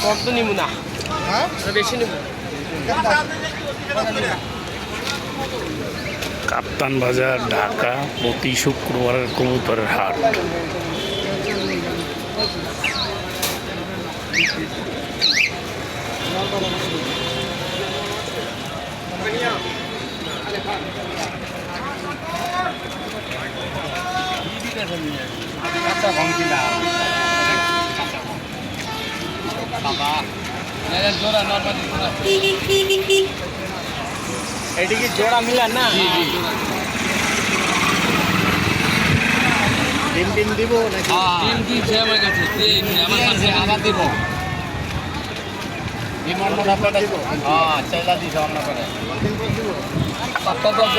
কত নিব না বেশি নিব কাপ্তান বাজার ঢাকা প্রতি শুক্রবারের কবুতরের হাট। এদিকে জোড়া মিলান না ডিম দিব নাকি ডিম দিয়েছে আমার কাছে আমার কাছে আবার দিব ডিম অন্য আপনারা দিব হ্যাঁ চাইলা দিছ অন্য করে কত কত